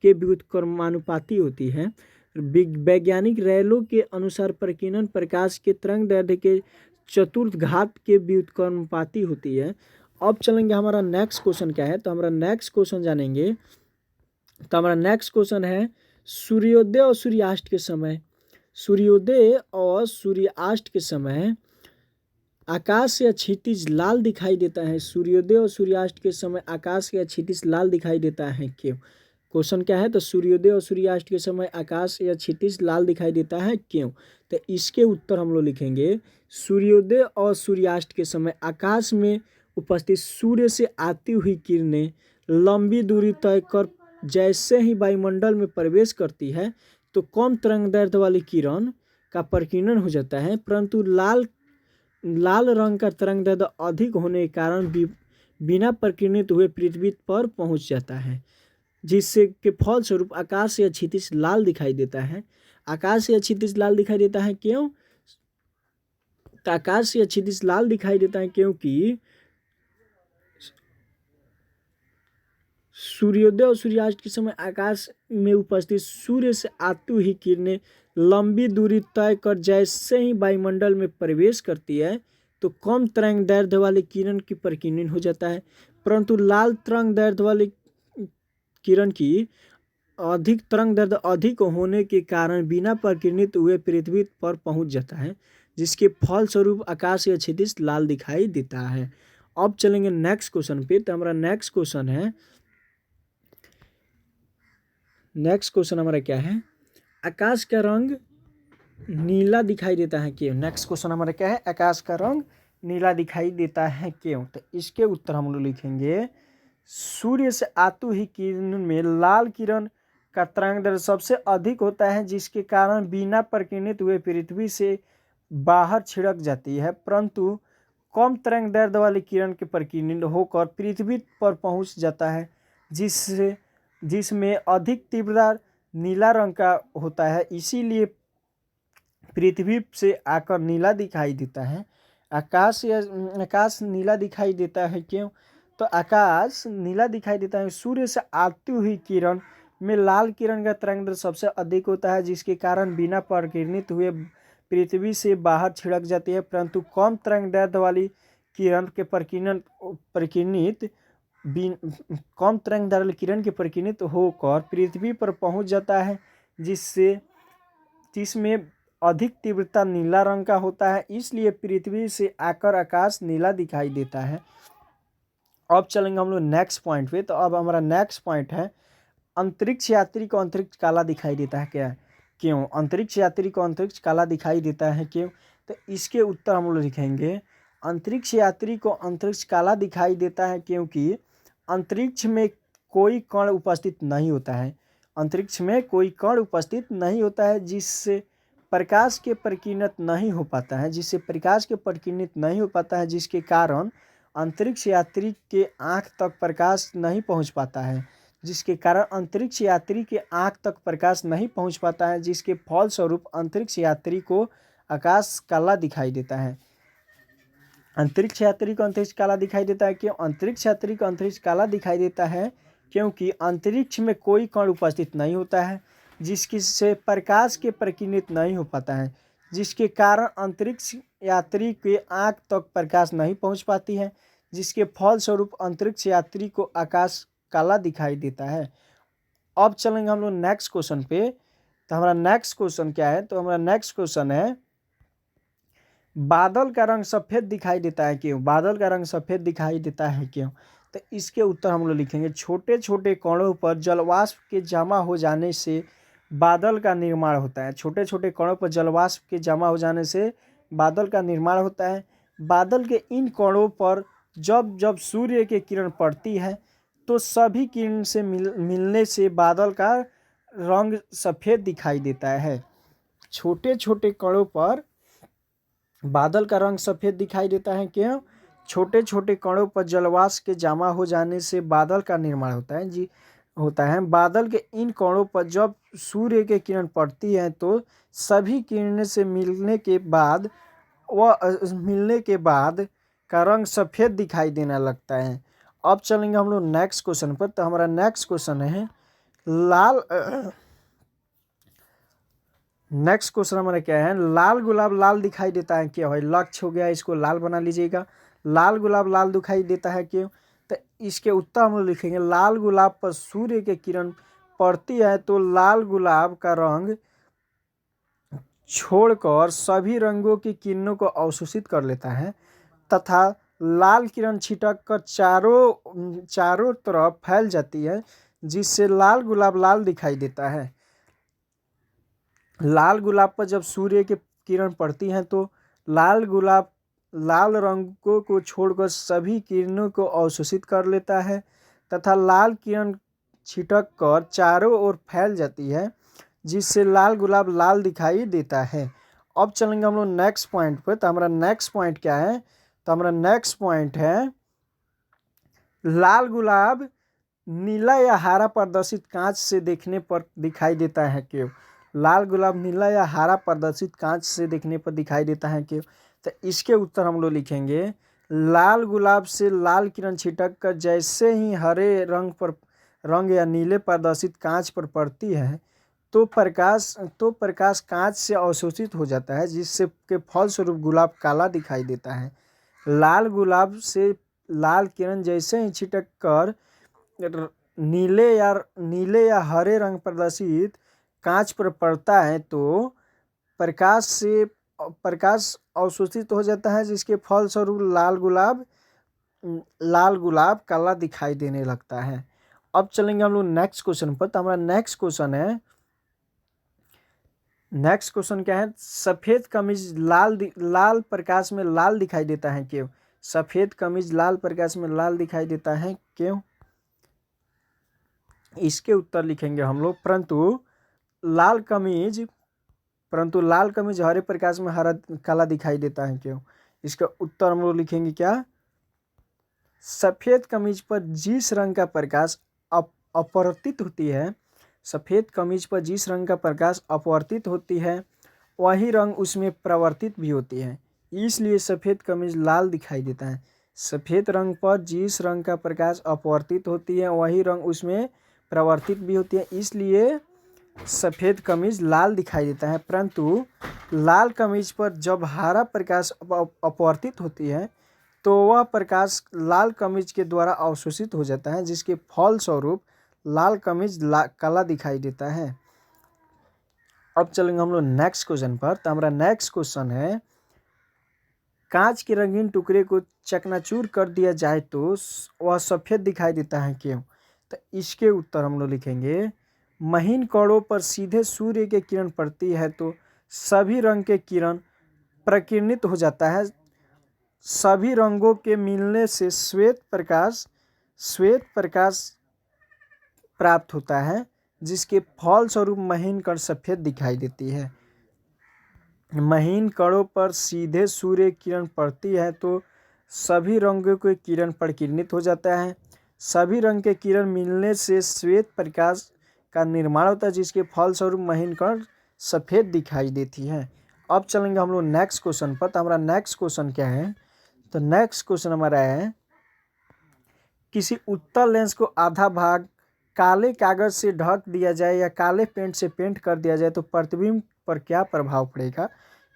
के व्युत्क्रमानुपाती होती है। वैज्ञानिक रैलो के अनुसार प्रकीर्णन प्रकाश के तरंगदैर्ध्य के चतुर्थांश के व्युत्क्रमानुपाती होती है। अब चलेंगे हमारा नेक्स्ट क्वेश्चन क्या है, तो हमारा नेक्स्ट क्वेश्चन जानेंगे। तो हमारा नेक्स्ट क्वेश्चन है सूर्योदय और सूर्यास्त के समय। सूर्योदय और सूर्यास्त के समय आकाश या क्षितिज लाल दिखाई देता है। सूर्योदय और सूर्यास्त के समय आकाश या क्षितिज लाल दिखाई देता है, क्यों। क्वेश्चन क्या है, तो सूर्योदय और सूर्यास्त के समय आकाश या क्षितिज लाल दिखाई देता है, क्यों। तो इसके उत्तर हम लोग लिखेंगे सूर्योदय और सूर्यास्त के समय आकाश में उपस्थित सूर्य से आती हुई किरणें लंबी दूरी तय कर जैसे ही वायुमंडल में प्रवेश करती है तो कम तरंगदैर्ध्य वाली किरण का प्रकीर्णन हो जाता है, परंतु लाल रंग का तरंगदैर्ध्य अधिक होने के कारण बिना प्रकीर्णित हुए पृथ्वी पर पहुंच जाता है, जिससे के फलस्वरूप आकाश या क्षितिज लाल दिखाई देता है। आकाश या क्षितिज लाल दिखाई देता है, क्यों। तो आकाश या क्षितिज लाल दिखाई देता है क्योंकि सूर्योदय और सूर्यास्त के समय आकाश में उपस्थित सूर्य से आती हुई किरणें लंबी दूरी तय कर जैसे ही वायुमंडल में प्रवेश करती है तो कम तरंगदैर्ध्य वाली किरण की प्रकीर्णन हो जाता है, परंतु लाल तरंगदैर्ध्य वाली किरण की तरंगदैर्ध्य अधिक होने के कारण बिना प्रकीर्णित हुए पृथ्वी पर पहुंच जाता है, जिसके फलस्वरूप आकाश या क्षितिज लाल दिखाई देता है। अब चलेंगे नेक्स्ट क्वेश्चन पे। तो हमारा नेक्स्ट क्वेश्चन हमारा क्या है, आकाश का रंग नीला दिखाई देता है, क्यों। नेक्स्ट क्वेश्चन हमारा क्या है, आकाश का रंग नीला दिखाई देता है, क्यों। तो इसके उत्तर हम लोग लिखेंगे सूर्य से आती हुई किरण में लाल किरण का तरंगदैर्ध्य सबसे अधिक होता है, जिसके कारण बिना प्रकीर्णित हुए पृथ्वी से बाहर छिड़क जाती है, परंतु कम तरंगदैर्ध्य वाली किरण के प्रकीर्णन होकर पृथ्वी पर पहुंच जाता है, जिसमें अधिक तीव्रता नीला रंग का होता है, इसीलिए पृथ्वी से आकर नीला दिखाई देता है। आकाश नीला दिखाई देता है, क्यों। तो आकाश नीला दिखाई देता है सूर्य से आती हुई किरण में लाल किरण का तरंगदैर्ध्य सबसे अधिक होता है, जिसके कारण बिना प्रकीर्णित हुए पृथ्वी से बाहर छिड़क जाती है, परंतु कम तरंगदैर्ध्य वाली किरण के कम तरंगदैर्ध्य वाली किरण के प्रकीर्णित होकर पृथ्वी पर पहुंच जाता है, जिसमें अधिक तीव्रता नीला रंग का होता है, इसलिए पृथ्वी से आकर आकाश नीला दिखाई देता है। अब चलेंगे हम लोग नेक्स्ट पॉइंट पे। तो अब हमारा नेक्स्ट पॉइंट है अंतरिक्ष यात्री को अंतरिक्ष काला दिखाई देता है, क्या, क्यों। अंतरिक्ष यात्री को अंतरिक्ष काला दिखाई देता है, क्यों। तो इसके उत्तर हम लोग लिखेंगे अंतरिक्ष यात्री को अंतरिक्ष काला दिखाई देता है क्योंकि अंतरिक्ष में कोई कण उपस्थित नहीं होता है अंतरिक्ष में कोई कण उपस्थित नहीं होता है जिससे प्रकाश के प्रकीर्णित नहीं हो पाता है, जिसके कारण अंतरिक्ष यात्री के आँख तक प्रकाश नहीं पहुंच पाता है, जिसके फलस्वरूप अंतरिक्ष यात्री को आकाश काला दिखाई देता है। अंतरिक्ष यात्री को अंतरिक्ष काला दिखाई देता है क्यों? अंतरिक्ष यात्री को अंतरिक्ष काला दिखाई देता है क्योंकि अंतरिक्ष में कोई कण उपस्थित नहीं होता है जिससे प्रकाश के प्रकीर्णित नहीं हो पाता है, जिसके कारण अंतरिक्ष यात्री के आँख तक प्रकाश नहीं पहुंच पाती है, जिसके फलस्वरूप अंतरिक्ष यात्री को आकाश काला दिखाई देता है। अब चलेंगे हम लोग नेक्स्ट क्वेश्चन पे। तो हमारा नेक्स्ट क्वेश्चन क्या है? तो हमारा नेक्स्ट क्वेश्चन है, बादल का रंग सफ़ेद दिखाई देता है क्यों? बादल का रंग सफ़ेद दिखाई देता है क्यों? तो इसके उत्तर हम लोग लिखेंगे, छोटे छोटे कणों पर जलवाष्प के जमा हो जाने से बादल का निर्माण होता है। छोटे छोटे कणों पर जलवाष्प के जमा हो जाने से बादल का निर्माण होता है। बादल के इन कणों पर जब जब सूर्य की किरण पड़ती है तो सभी किरण से मिलने से बादल का रंग सफ़ेद दिखाई देता है। छोटे छोटे कणों पर बादल का रंग सफ़ेद दिखाई देता है क्यों? छोटे छोटे कणों पर जलवाष्प के जमा हो जाने से बादल का निर्माण होता है। बादल के इन कणों पर जब सूर्य की किरण पड़ती है तो सभी किरणें से मिलने के बाद का रंग सफ़ेद दिखाई देने लगता है। अब चलेंगे हम लोग नेक्स्ट क्वेश्चन पर। तो हमारा नेक्स्ट क्वेश्चन है, नेक्स्ट क्वेश्चन हमारा क्या है? लाल गुलाब लाल दिखाई देता है क्यों? है लक्ष्य हो गया, इसको लाल बना लीजिएगा। लाल गुलाब लाल दिखाई देता है क्यों? तो इसके उत्तर हम लोग लिखेंगे, लाल गुलाब पर सूर्य की किरण पड़ती है तो लाल गुलाब का रंग छोड़कर सभी रंगों की किरणों को अवशोषित कर लेता है तथा लाल किरण छिटक कर चारों तरफ फैल जाती है, जिससे लाल गुलाब लाल दिखाई देता है। लाल गुलाब पर जब सूर्य की किरण पड़ती है तो लाल गुलाब लाल रंगों को छोड़कर सभी किरणों को अवशोषित कर लेता है तथा लाल किरण छिटक कर चारों ओर फैल जाती है, जिससे लाल गुलाब लाल दिखाई देता है। अब चलेंगे हम लोग नेक्स्ट पॉइंट पर। तो हमारा नेक्स्ट पॉइंट क्या है? तो हमारा नेक्स्ट पॉइंट है, लाल गुलाब नीला या हरा प्रदर्शित कांच से देखने पर दिखाई देता है क्यों? लाल गुलाब नीला या हरा प्रदर्शित कांच से देखने पर दिखाई देता है क्यों? तो इसके उत्तर हम लोग लिखेंगे, लाल गुलाब से लाल किरण छिटक कर जैसे ही हरे रंग या नीले प्रदर्शित कांच पर पड़ती है तो प्रकाश कांच से अवशोषित हो जाता है, जिससे के फलस्वरूप गुलाब काला दिखाई देता है। लाल गुलाब से लाल किरण जैसे ही छिटक कर नीले या हरे रंग प्रदर्शित कांच पर पड़ता है तो प्रकाश अवशोषित हो जाता है, जिसके फलस्वरूप लाल गुलाब काला दिखाई देने लगता है। अब चलेंगे हम लोग नेक्स्ट क्वेश्चन पर। तो हमारा नेक्स्ट क्वेश्चन क्या है? सफ़ेद कमीज लाल प्रकाश में लाल दिखाई देता है क्यों? सफ़ेद कमीज लाल प्रकाश में लाल दिखाई देता है क्यों? इसके उत्तर लिखेंगे हम लोग, परंतु लाल कमीज हरे प्रकाश में हरा काला दिखाई देता है क्यों? इसका उत्तर हम लोग लिखेंगे क्या? सफ़ेद कमीज पर जिस रंग का प्रकाश अपवर्तित होती है, सफ़ेद कमीज पर जिस रंग का प्रकाश अपवर्तित होती है वही रंग उसमें प्रवर्तित भी होती है, इसलिए सफ़ेद कमीज लाल दिखाई देता है। सफ़ेद रंग पर जिस रंग का प्रकाश अपवर्तित होती है वही रंग उसमें प्रवर्तित भी होती है, इसलिए सफ़ेद कमीज लाल दिखाई देता है। परंतु लाल कमीज पर जब हरा प्रकाश अपवर्तित होती है तो वह प्रकाश लाल कमीज के द्वारा अवशोषित हो जाता है, जिसके फलस्वरूप लाल कमीज काला दिखाई देता है। अब चलेंगे हम लोग नेक्स्ट क्वेश्चन पर। तो हमारा नेक्स्ट क्वेश्चन है, कांच के रंगीन टुकड़े को चकनाचूर कर दिया जाए तो वह सफ़ेद दिखाई देता है क्यों? तो इसके उत्तर हम लोग लिखेंगे, महीन कणों पर सीधे सूर्य की किरण पड़ती है तो सभी रंग के किरण प्रकीर्णित हो जाता है, सभी रंगों के मिलने से श्वेत प्रकाश प्राप्त होता है, जिसके फलस्वरूप महीन कण सफ़ेद दिखाई देती है। महीन कणों पर सीधे सूर्य किरण पड़ती है तो सभी रंगों के किरण परिकिरणित हो जाता है। सभी रंग के किरण मिलने से श्वेत प्रकाश का निर्माण होता है, जिसके फलस्वरूप महीन कण सफ़ेद दिखाई देती है। अब चलेंगे हम लोग नेक्स्ट क्वेश्चन पर। तो हमारा नेक्स्ट क्वेश्चन क्या है? तो नेक्स्ट क्वेश्चन हमारा है, किसी उत्तल लेंस को आधा भाग काले कागज से ढक दिया जाए या काले पेंट से पेंट कर दिया जाए तो प्रतिबिंब पर क्या प्रभाव पड़ेगा?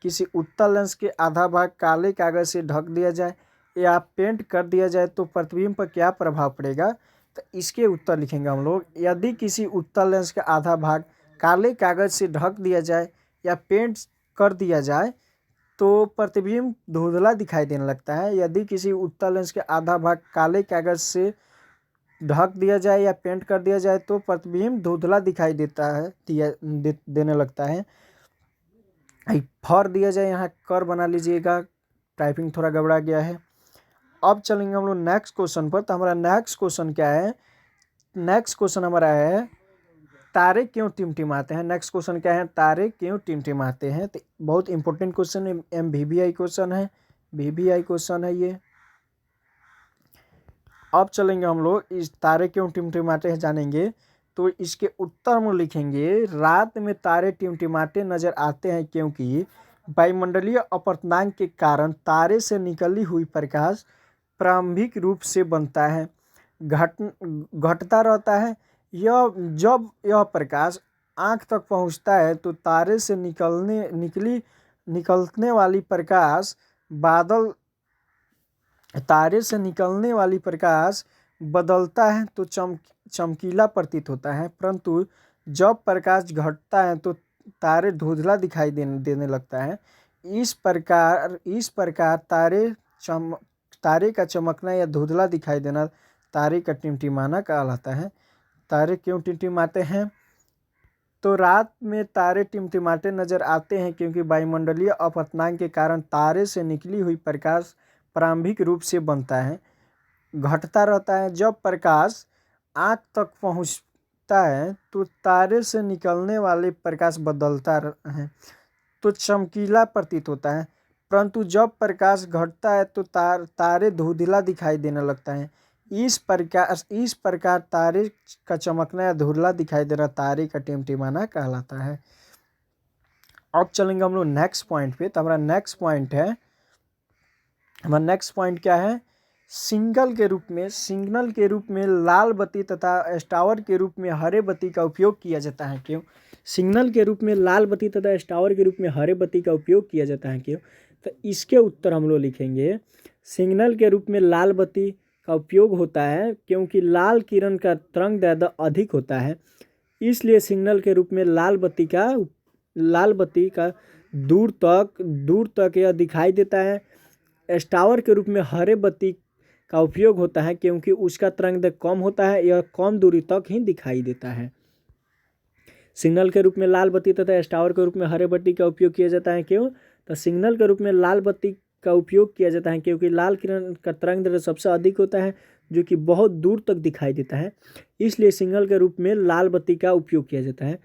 किसी उत्तल लेंस के आधा भाग काले कागज से ढक दिया जाए या पेंट कर दिया जाए तो प्रतिबिंब पर क्या प्रभाव पड़ेगा? तो इसके उत्तर लिखेंगे हम लोग। यदि किसी उत्तल लेंस का आधा भाग काले कागज से ढक दिया जाए या पेंट कर दिया जाए तो प्रतिबिंब धुंधला दिखाई देने लगता है। यदि किसी उत्तल लेंस के आधा भाग काले कागज से ढक दिया जाए या पेंट कर दिया जाए तो प्रतिबिंब धुंधला दिखाई देने लगता है। फर दिया जाए, यहाँ कर बना लीजिएगा, टाइपिंग थोड़ा गड़बड़ा गया है। अब चलेंगे हम लोग नेक्स्ट क्वेश्चन पर। तो हमारा नेक्स्ट क्वेश्चन क्या है? नेक्स्ट क्वेश्चन हमारा है, तारे क्यों टिमटिमाते हैं? नेक्स्ट क्वेश्चन क्या है? तारे क्यों टिमटिमाते हैं? तो बहुत इंपॉर्टेंट क्वेश्चन है, MVBI क्वेश्चन है, VBI क्वेश्चन है ये। अब चलेंगे हम लोग इस तारे क्यों टिमटिमाते हैं जानेंगे। तो इसके उत्तर हम लिखेंगे, रात में तारे टिमटिमाते नजर आते हैं क्योंकि वायुमंडलीय अपवर्तनांक के कारण तारे से निकली हुई प्रकाश प्रारंभिक रूप से बनता है, घटता रहता है। जब यह प्रकाश आँख तक पहुँचता है तो तारे से निकलने वाली प्रकाश बदलता है तो चमकीला प्रतीत होता है, परंतु जब प्रकाश घटता है तो तारे धुंधला दिखाई देने लगता है। इस प्रकार तारे का चमकना या धुंधला दिखाई देना तारे का टिमटिमाना कहलाता है। तारे क्यों टिमटिमाते हैं? तो रात में तारे टिमटिमाते नजर आते हैं क्योंकि वायुमंडलीय अपवर्तनांक के कारण तारे से निकली हुई प्रकाश प्रारंभिक रूप से बनता है, घटता रहता है। जब प्रकाश आँख तक पहुँचता है तो तारे से निकलने वाले प्रकाश बदलता है तो चमकीला प्रतीत होता है, परंतु जब प्रकाश घटता है तो तारे धुंधला दिखाई देने लगता है। इस प्रकार तारे का चमकना या धुंधला दिखाई देना तारे का टिमटिमाना कहलाता है। अब चलेंगे हम लोग नेक्स्ट पॉइंट पे। तो हमारा नेक्स्ट पॉइंट क्या है? सिग्नल के रूप में लाल बत्ती तथा स्टावर के रूप में हरे बत्ती का उपयोग किया जाता है क्यों? सिग्नल के रूप में लाल बत्ती तथा स्टावर के रूप में हरे बत्ती का उपयोग किया जाता है क्यों? तो इसके उत्तर हम लोग लिखेंगे, सिग्नल के रूप में लाल बत्ती का उपयोग होता है क्योंकि लाल किरण का तरंगदैर्ध्य अधिक होता है, इसलिए सिग्नल के रूप में लाल बत्ती का दूर तक यह दिखाई देता है। स्टावर के रूप में हरे बत्ती का उपयोग होता है क्योंकि उसका तरंगदैर्ध्य कम होता है, यह कम दूरी तक ही दिखाई देता है। सिग्नल के रूप में लाल बत्ती तथा स्टावर के रूप में हरे बत्ती का उपयोग किया जाता है क्यों? तो सिग्नल के रूप में लाल बत्ती का उपयोग किया जाता है क्योंकि लाल किरण का तरंगदैर्ध्य सबसे अधिक होता है जो कि बहुत दूर तक दिखाई देता है, इसलिए सिग्नल के रूप में लाल बत्ती का उपयोग किया जाता है।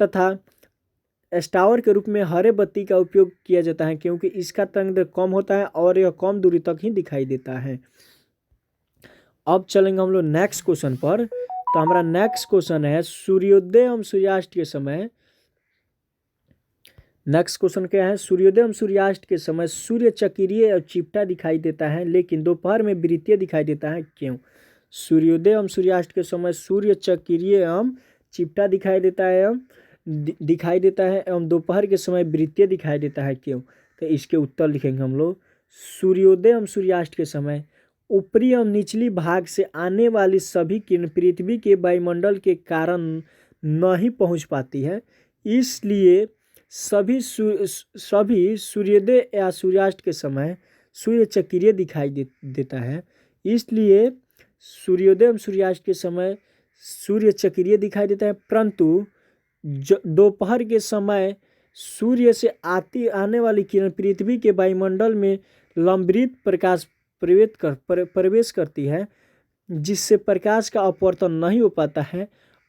तथा स्टावर के रूप में हरे बत्ती का उपयोग किया जाता है क्योंकि इसका तरंगदैर्ध्य कम होता है और यह कम दूरी तक ही दिखाई देता है। अब चलेंगे हम लोग नेक्स्ट क्वेश्चन पर। तो हमारा नेक्स्ट क्वेश्चन है, सूर्योदय एवं सूर्यास्त के समय। नेक्स्ट क्वेश्चन क्या है? सूर्योदय एवं सूर्यास्त के समय सूर्य चक्रीय और चिपटा दिखाई देता है लेकिन दोपहर में वृत्तीय दिखाई देता है क्यों? सूर्योदय एवं सूर्यास्त के समय सूर्य चक्रीय एवं चिपटा दिखाई देता है एवं दोपहर के समय वृत्तीय दिखाई देता है क्यों? तो इसके उत्तर लिखेंगे हम लोग। सूर्योदय एवं सूर्यास्त के समय ऊपरी एवं निचली भाग से आने वाली सभी किरण पृथ्वी के वायुमंडल के कारण नहीं पहुंच पाती है, इसलिए सभी सूर्योदय या सूर्यास्त के समय सूर्य चक्रीय दिखाई देता है। इसलिए सूर्योदय एवं सूर्यास्त के समय सूर्य चक्रीय दिखाई देता है, परंतु दोपहर के समय सूर्य से आने वाली किरण पृथ्वी के वायुमंडल में लंबवृत्त प्रकाश प्रवेश करती है, जिससे प्रकाश का अपवर्तन नहीं हो पाता है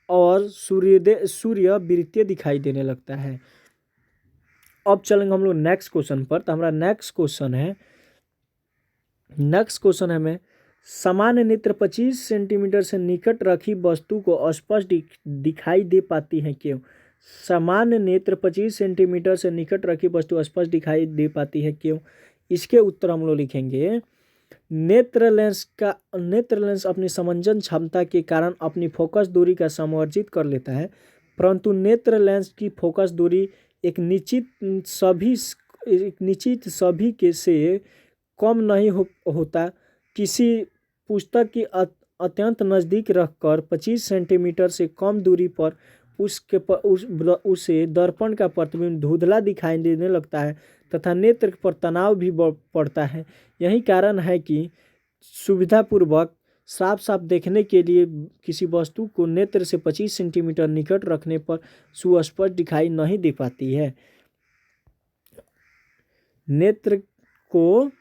और सूर्य वृत्तीय दिखाई देने लगता है। अब चलेंगे हम लोग नेक्स्ट क्वेश्चन पर। तो हमारा नेक्स्ट क्वेश्चन है में सामान्य नेत्र 25 सेंटीमीटर से निकट रखी वस्तु को स्पष्ट दिखाई दे पाती है क्यों? सामान्य नेत्र 25 सेंटीमीटर से निकट रखी वस्तु स्पष्ट दिखाई दे पाती है क्यों? इसके उत्तर हम लोग लिखेंगे नेत्र लेंस अपनी समंजन क्षमता के कारण अपनी फोकस दूरी का समावर्जित कर लेता है, परंतु नेत्र लेंस की फोकस दूरी एक निश्चित सभी के से कम नहीं होता। किसी पुस्तक की अत्यंत नज़दीक रखकर 25 सेंटीमीटर से कम दूरी पर उसे दर्पण का प्रतिबिंब धुंधला दिखाई देने लगता है तथा नेत्र पर तनाव भी पड़ता है। यही कारण है कि सुविधापूर्वक साफ साफ देखने के लिए किसी वस्तु को नेत्र से 25 सेंटीमीटर निकट रखने पर सुस्पष्ट दिखाई नहीं दे पाती है। नेत्र को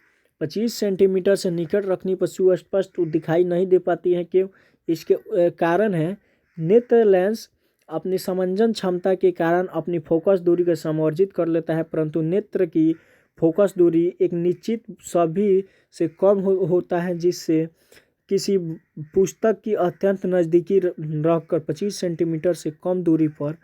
25 सेंटीमीटर से निकट रखने पर सुस्पष्ट दिखाई नहीं दे पाती है क्यों? इसके कारण है नेत्र लेंस अपनी समंजन क्षमता के कारण अपनी फोकस दूरी को समावर्जित कर लेता है, परंतु नेत्र की फोकस दूरी एक निश्चित सभी से कम होता है, जिससे किसी पुस्तक की अत्यंत नज़दीकी रखकर 25 सेंटीमीटर से कम दूरी पर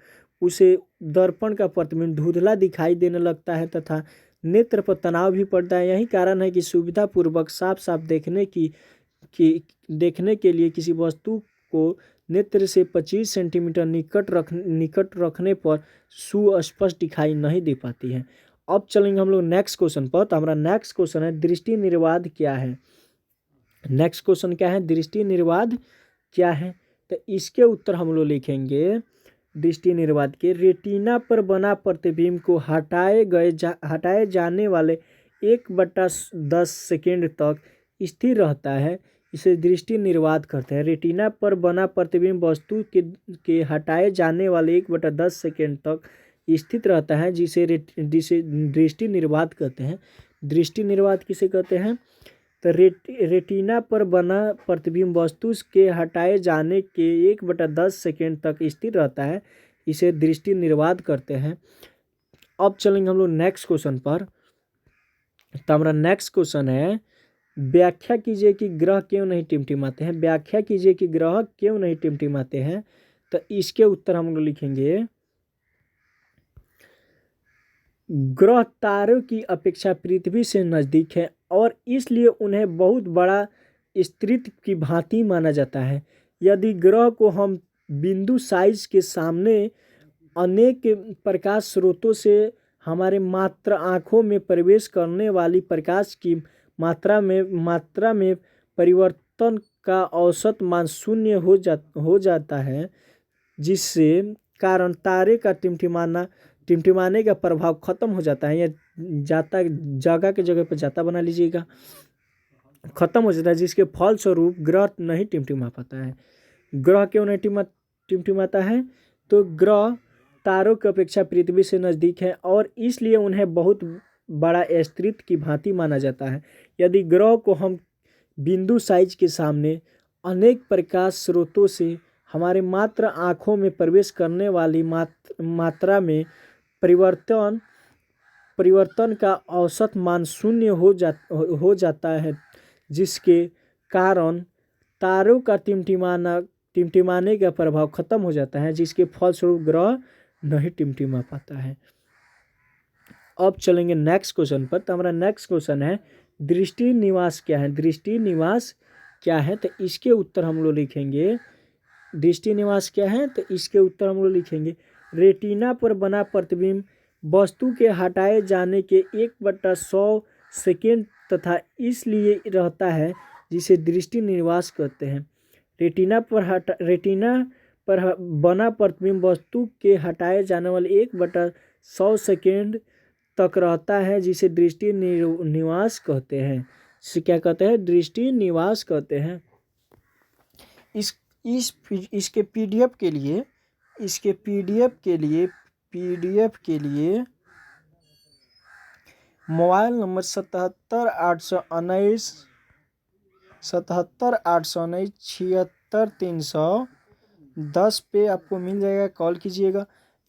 उसे दर्पण का प्रतिबिंब धुंधला दिखाई देने लगता है तथा नेत्र पर तनाव भी पड़ता है। यही कारण है कि सुविधापूर्वक साफ साफ देखने के लिए किसी वस्तु को नेत्र से 25 सेंटीमीटर निकट रखने पर सुस्पष्ट दिखाई नहीं दे पाती है। अब चलेंगे हम लोग नेक्स्ट क्वेश्चन पर। तो हमारा नेक्स्ट क्वेश्चन है दृष्टि निर्बाध क्या है? नेक्स्ट क्वेश्चन क्या है? दृष्टि निर्बाध क्या है? तो इसके उत्तर हम लोग लिखेंगे दृष्टि निर्बाध के रेटिना पर बना प्रतिबिंब को हटाए जाने वाले 1/10 सेकेंड तक स्थिर रहता है, इसे दृष्टि निर्बाध कहते हैं। रेटिना पर बना प्रतिबिंब वस्तु के हटाए जाने वाले 1/10 सेकेंड तक स्थित रहता है, जिसे दृष्टि निर्बाध कहते हैं। दृष्टि निर्बाध किसे कहते हैं? तो रेटिना पर बना प्रतिबिंब वस्तु के हटाए जाने के 1/10 सेकेंड तक स्थिर रहता है, इसे दृष्टि निर्बाध करते हैं। अब चलेंगे हम लोग नेक्स्ट क्वेश्चन पर। तो हमारा नेक्स्ट क्वेश्चन है व्याख्या कीजिए कि ग्रह क्यों नहीं टिमटिमाते हैं। व्याख्या कीजिए कि ग्रह क्यों नहीं टिमटिमाते हैं। तो इसके उत्तर हम लोग लिखेंगे ग्रह तारों की अपेक्षा पृथ्वी से नज़दीक है और इसलिए उन्हें बहुत बड़ा स्त्रीत्व की भांति माना जाता है। यदि ग्रह को हम बिंदु साइज के सामने अनेक प्रकाश स्रोतों से हमारे मात्र आँखों में प्रवेश करने वाली प्रकाश की मात्रा में परिवर्तन का औसत मान 0 हो जाता है, जिससे कारण तारे का टिमटिमाने का प्रभाव खत्म हो जाता है। या जाता जगह के जगह पर जाता बना लीजिएगा, खत्म हो जाता है, जिसके फलस्वरूप ग्रह नहीं टिमटिमा पाता है। ग्रह क्यों नहीं टिमटिमाता है? तो ग्रह तारों की अपेक्षा पृथ्वी से नज़दीक है और इसलिए उन्हें बहुत बड़ा स्त्रीत्व की भांति माना जाता है। यदि ग्रह को हम बिंदु साइज के सामने अनेक प्रकाश स्रोतों से हमारे मात्र आँखों में प्रवेश करने वाली मात्रा में परिवर्तन का औसत मान 0 हो जाता है, जिसके कारण तारों का टिमटिमाने का प्रभाव खत्म हो जाता है, जिसके फलस्वरूप ग्रह नहीं टिमटिमा पाता है। अब चलेंगे नेक्स्ट क्वेश्चन पर। तो हमारा नेक्स्ट क्वेश्चन है दृष्टि निवास क्या है? दृष्टि निवास क्या है? तो इसके उत्तर हम लोग लिखेंगे दृष्टि निवास क्या है? तो इसके उत्तर हम लोग लिखेंगे रेटिना पर बना प्रतिबिंब वस्तु के हटाए जाने के 1/100 सेकेंड तथा इसलिए रहता है, जिसे दृष्टि निवास कहते हैं। रेटिना पर बना प्रतिबिंब वस्तु के हटाए जाने वाले 1/100 सेकेंड तक रहता है, जिसे दृष्टि निवास कहते हैं। इसे क्या कहते हैं? दृष्टि निवास कहते हैं। इसके पीडीएफ के लिए मोबाइल नंबर 77 819 77319 10 पे आपको मिल जाएगा, कॉल कीजिएगा।